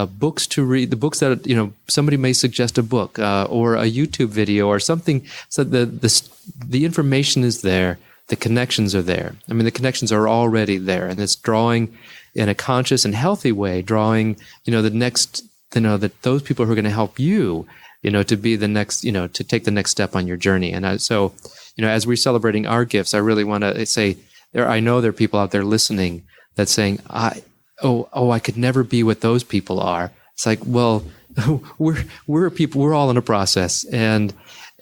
S4: books to read, the books that, somebody may suggest a book, or a YouTube video or something. So the information is there. The connections are there. The connections are already there, and it's drawing in a conscious and healthy way, drawing, the next, that those people who are going to help you, to be the next, to take the next step on your journey. And so, as we're celebrating our gifts, I really want to say I know there are people out there listening that's saying, I could never be what those people are. It's like, well, we're people, we're all in a process. And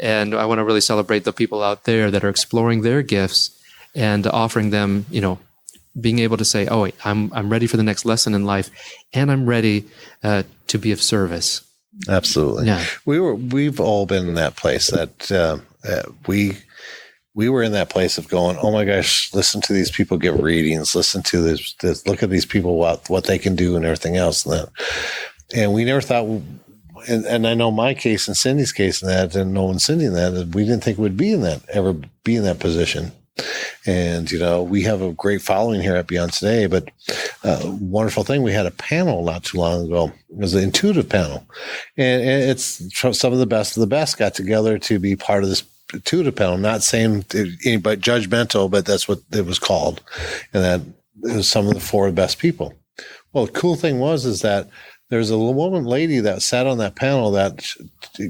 S4: I want to really celebrate the people out there that are exploring their gifts and offering them, being able to say, I'm ready for the next lesson in life, and I'm ready to be of service.
S3: Absolutely.
S4: Yeah.
S3: We've all been in that place that we were in that place of going, oh my gosh, listen to these people give readings, listen to this look at these people, what they can do and everything else. And we never thought, and I know my case and Cyndee's case in that, and knowing Cyndee in that, we didn't think we'd ever be in that position. And, we have a great following here at Beyond Today, but wonderful thing. We had a panel not too long ago. It was an intuitive panel, and it's some of the best got together to be part of this intuitive panel. Not saying anybody judgmental, but that's what it was called. And that it was some of the 4 best people. Well, the cool thing is that there's a lady that sat on that panel that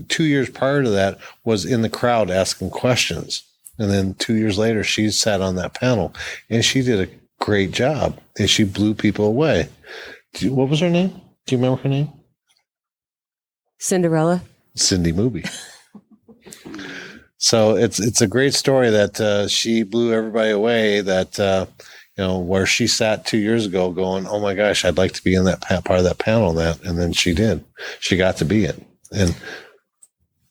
S3: 2 years prior to that was in the crowd asking questions. And then 2 years later, she sat on that panel, and she did a great job, and she blew people away. What was her name? Do you remember her name?
S1: Cinderella.
S3: Cyndee Movie. So it's a great story that she blew everybody away. That where she sat 2 years ago, going, "Oh my gosh, I'd like to be in that part of that panel." And then she did. She got to be it. And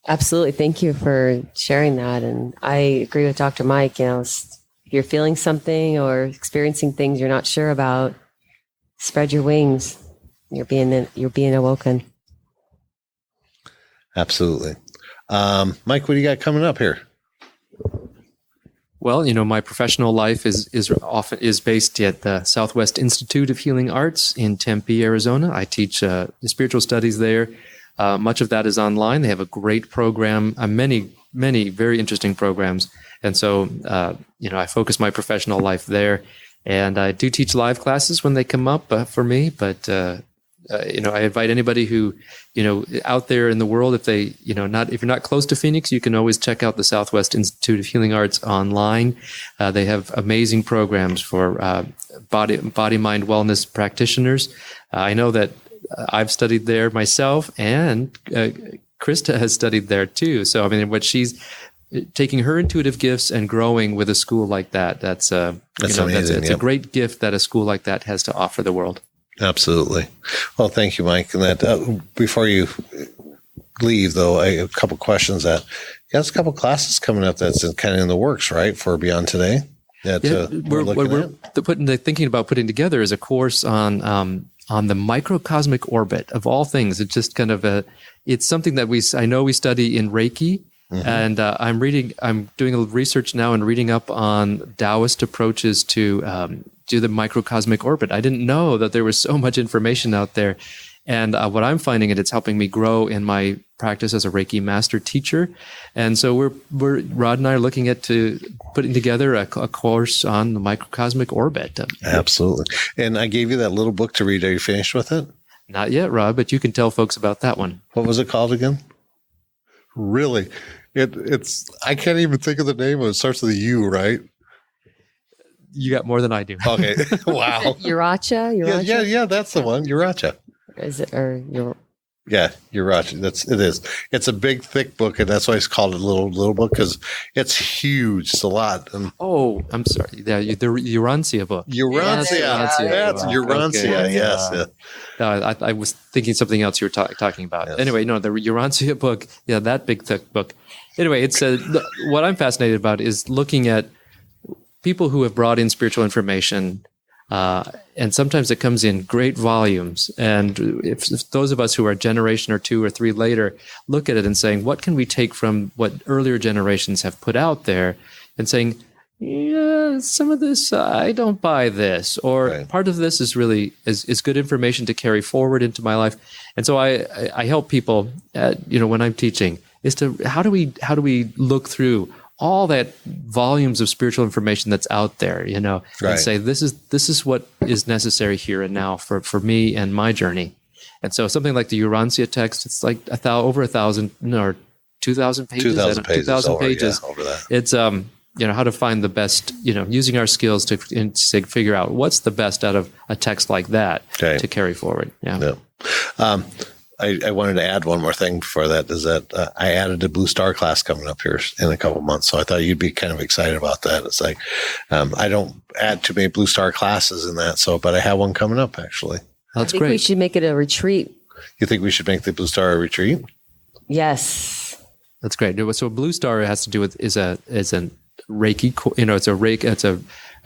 S1: absolutely. Thank you for sharing that. And I agree with Dr. Mike. If you're feeling something or experiencing things you're not sure about, spread your wings. You're being awoken.
S3: Absolutely. Mike, what do you got coming up here?
S4: Well, my professional life is based at the Southwest Institute of Healing Arts in Tempe, Arizona. I teach spiritual studies there. Much of that is online. They have a great program, many very interesting programs. And so, I focus my professional life there. And I do teach live classes when they come up for me. But I invite anybody who, out there in the world, if you're not close to Phoenix, you can always check out the Southwest Institute of Healing Arts online. They have amazing programs for body mind wellness practitioners. I know that I've studied there myself, and Christa has studied there too. So, I mean, what she's taking her intuitive gifts and growing with a school like that, that's amazing. It's a great gift that a school like that has to offer the world.
S3: Absolutely. Well, thank you, Mike. And that before you leave, though, I have a couple questions. That you got a couple classes coming up that's kind of in the works, right, for Beyond Today. We're thinking about putting together is a course on the microcosmic orbit of all things. It's just kind of it's something that I know we study in Reiki. Mm-hmm. And I'm doing a little research now and reading up on Taoist approaches to do the microcosmic orbit. I didn't know that there was so much information out there. And what I'm finding it's helping me grow in my practice as a Reiki master teacher. And so we're Rod and I are looking at putting together a course on the microcosmic orbit. Absolutely. And I gave you that little book to read. Are you finished with it?
S4: Not yet, Rod, but you can tell folks about that one.
S3: What was it called again? Really? It's I can't even think of the name of it. It starts with a U, right?
S4: You got more than I do.
S3: Okay. Wow.
S1: Uracha?
S3: Yeah, that's the one. Uracha.
S1: Is it
S3: Yeah, Uracha. It is. It's a big, thick book, and that's why it's called a little book, because it's huge. It's a lot.
S4: I'm sorry. Yeah, the Urancia book.
S3: Urancia. That's Urancia. Okay. Yes. Yeah.
S4: No, I was thinking something else you were talking about. Yes. Anyway, no, the Urancia book. Yeah, that big, thick book. Anyway, it's what I'm fascinated about is looking at people who have brought in spiritual information, and sometimes it comes in great volumes. And if those of us who are a generation or two or three later look at it and saying, what can we take from what earlier generations have put out there, and saying, yeah, some of this, I don't buy this, or right. Part of this is really is good information to carry forward into my life. And so I help people, when I'm teaching, is to how do we look through all that volumes of spiritual information that's out there, right. And say, this is what is necessary here and now for me and my journey. And so something like the Urancia text, it's like over 1,000 or 2,000 pages. 2,000 pages. 2,000 pages. Yeah, over that. It's how to find the best, using our skills to figure out what's the best out of a text like that to carry forward. Yeah.
S3: I wanted to add one more thing before that, is that I added a Blue Star class coming up here in a couple months. So I thought you'd be kind of excited about that. It's like, I don't add too many Blue Star classes in that. But I have one coming up actually.
S1: That's great. We should make it a retreat.
S3: You think we should make the Blue Star a retreat?
S1: Yes.
S4: That's great. So Blue Star has to do with is a Reiki, it's a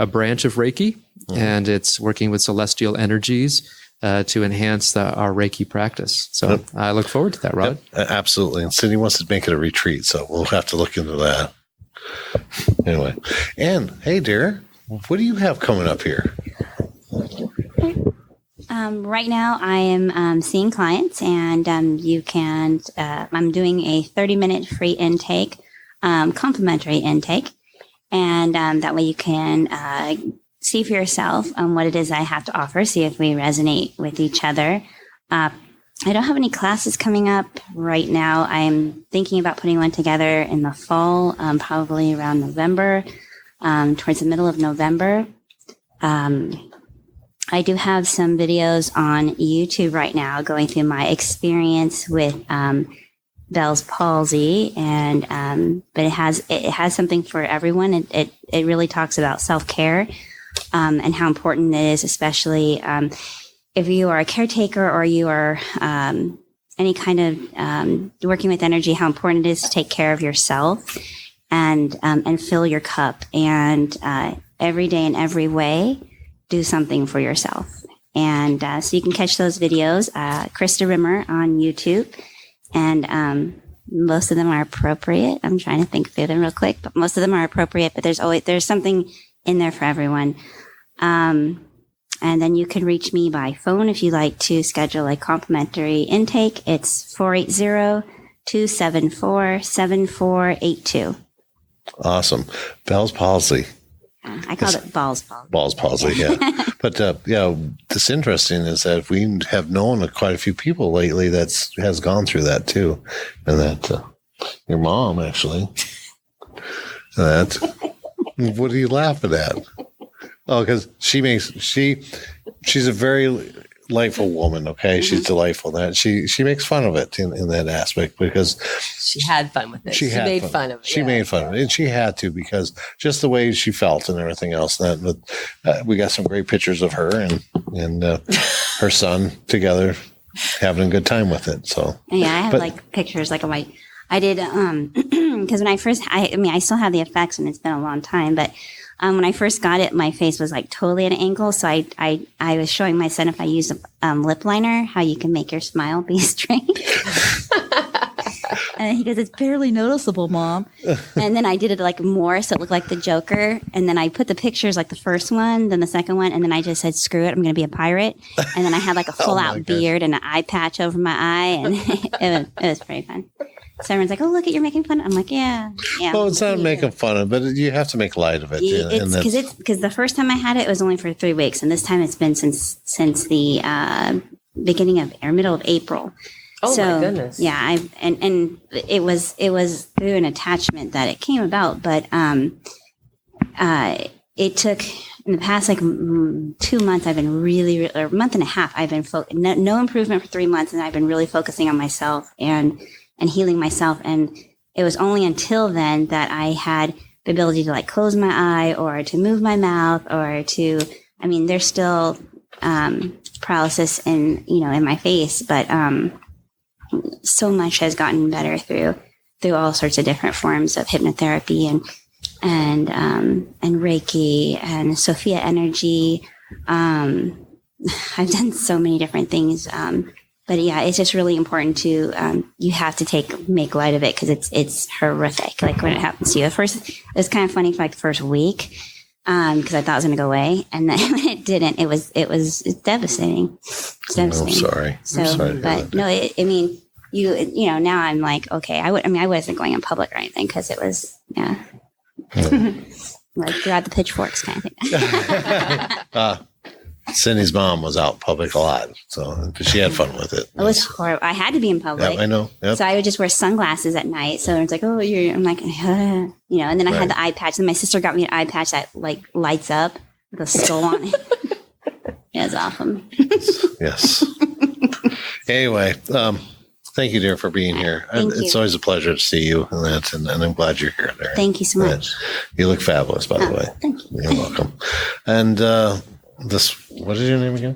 S4: branch of Reiki, and it's working with celestial energies to enhance our Reiki practice. So I look forward to that, Rod.
S3: Yep, absolutely. And Cyndee wants to make it a retreat, so we'll have to look into that. Anyway, and hey, dear, what do you have coming up here?
S2: Right now, I am seeing clients, and you can. I'm doing a 30-minute free intake, complimentary intake, and that way you can see for yourself what it is I have to offer. See if we resonate with each other. I don't have any classes coming up right now. I'm thinking about putting one together in the fall, probably around November, towards the middle of November. I do have some videos on YouTube right now going through my experience with Bell's palsy, and but it has something for everyone. It really talks about self-care and how important it is, especially if you are a caretaker or you are any kind of working with energy, how important it is to take care of yourself and fill your cup, and every day in every way do something for yourself. And so you can catch those videos, Christa Rimmer on YouTube, and most of them are appropriate. I'm trying to think through them real quick, but most of them are appropriate, but there's something in there for everyone. And then you can reach me by phone if you'd like to schedule a complimentary intake. It's 480-274-7482.
S3: Awesome. Bell's palsy.
S2: I called it balls palsy.
S3: Balls palsy, yeah. But what's interesting is that we have known quite a few people lately that has gone through that too, and that your mom actually. That. What are you laughing at? Oh, because she's a very delightful woman. Okay, she's delightful. That she makes fun of it in that aspect because
S1: she had fun with it. She made fun of it.
S3: She made fun of it, and she had to because just the way she felt and everything else. That we got some great pictures of her and her son together having a good time with it. So
S2: yeah, I have like pictures like of my. I did because when I first, I still have the effects and it's been a long time, but. When I first got it, my face was like totally at an angle. So I was showing my son if I used a lip liner, how you can make your smile be straight. And he goes, "It's barely noticeable, Mom." And then I did it like more, so it looked like the Joker. And then I put the pictures like the first one, then the second one, and then I just said, "Screw it, I'm going to be a pirate." And then I had like a full out beard and an eye patch over my eye, and it was pretty fun. So everyone's like, "Oh, look, you're making fun." I'm like, "Yeah."
S3: Well, it's not making fun of it, but you have to make light of it.
S2: Because the first time I had it was only for 3 weeks, and this time it's been since the beginning of or middle of April.
S1: Oh my goodness!
S2: Yeah, and it was through an attachment that it came about, but it took in the past like 2 months. I've been really or a month and a half. I've been no improvement for 3 months, and I've been really focusing on myself and healing myself. And it was only until then that I had the ability to like close my eye or to move my mouth or to, there's still paralysis in my face, but so much has gotten better through all sorts of different forms of hypnotherapy and Reiki and Sophia energy. I've done so many different things. But yeah, it's just really important to, you have to make light of it because it's horrific. Like when it happens to you, it was kind of funny for like the first week because I thought it was going to go away. And then when it didn't, it's devastating. It's devastating.
S3: I'm sorry.
S2: So,
S3: I'm sorry
S2: but no, now I'm like, okay, I wasn't going in public or anything because it was, like grab the pitchforks kind of thing.
S3: Cyndee's mom was out in public a lot, so she had fun with it.
S2: It was horrible. I had to be in public.
S3: Yeah, I know. Yep.
S2: So I would just wear sunglasses at night. So it's like, oh, I'm like, and then I had the eye patch. And my sister got me an eye patch that like lights up with a skull on it. Yeah, it's awesome.
S3: Yes. Anyway, thank you, dear, for being here. It's always a pleasure to see you and I'm glad you're here. There.
S2: Thank you so much.
S3: You look fabulous, by the way.
S2: Thank you.
S3: You're welcome. And what is your name again?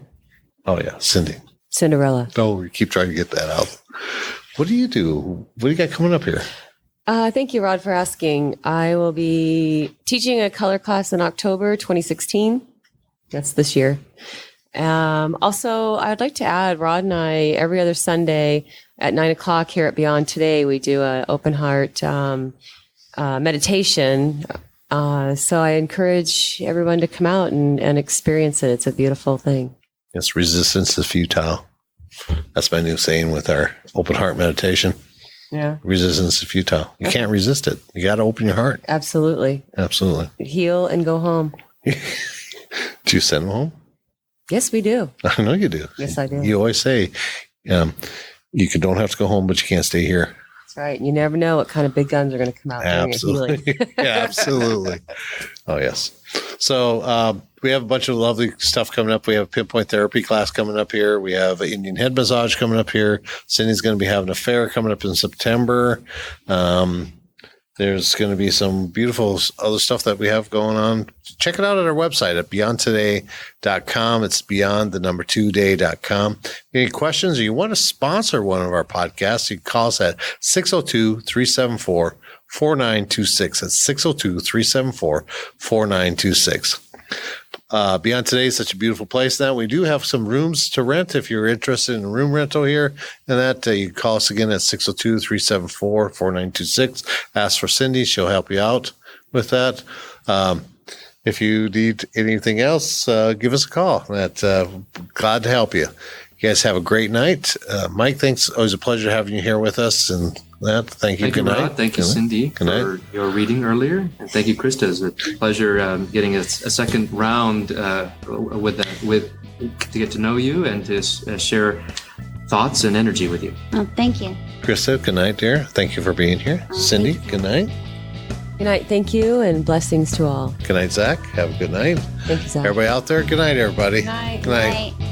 S3: Oh, yeah, Cyndee.
S1: Cinderella.
S3: Oh, we keep trying to get that out. What do you do? What do you got coming up here?
S1: Thank you, Rod, for asking. I will be teaching a color class in October 2016. That's this year. Also, I'd like to add, Rod and I, every other Sunday at 9:00 here at Beyond Today, we do an open heart meditation. So I encourage everyone to come out and experience it. It's a beautiful thing.
S3: Yes, resistance is futile. That's my new saying with our open heart meditation.
S1: Yeah.
S3: Resistance is futile. You can't resist it. You got to open your heart.
S1: Absolutely.
S3: Absolutely.
S1: Heal and go home.
S3: Do you send them home?
S1: Yes, we do.
S3: I know you do.
S1: Yes, I do.
S3: You always say you don't have to go home, but you can't stay here.
S1: That's right. You never know what kind of big guns are going to come out during your healing.
S3: Yeah, absolutely. Oh, yes. So we have a bunch of lovely stuff coming up. We have a pinpoint therapy class coming up here. We have an Indian head massage coming up here. Cyndee's going to be having a fair coming up in September. There's going to be some beautiful other stuff that we have going on. Check it out at our website at beyondtoday.com. It's beyond2day.com. Any questions or you want to sponsor one of our podcasts, you can call us at 602-374-4926. That's 602-374-4926. Beyond Today is such a beautiful place now. We do have some rooms to rent if you're interested in room rental here. And that you can call us again at 602-374-4926. Ask for Cyndee. She'll help you out with that. If you need anything else, give us a call. Glad to help you. You guys have a great night. Mike, thanks. Always a pleasure having you here with us. And that. Thank you.
S4: Thank you,
S3: Good night.
S4: Rod. Thank you, Cyndee, for your reading earlier. And thank you, Christa. It's a pleasure getting a second round to get to know you and to share thoughts and energy with you.
S2: Oh, thank you.
S3: Christa, good night, dear. Thank you for being here. Cyndee, good night.
S1: Good night. Thank you, and blessings to all.
S3: Good night, Zach. Have a good night.
S1: Thank you, Zach.
S3: Everybody out there, good night, everybody.
S1: Good night.
S3: Good night.
S2: Bye.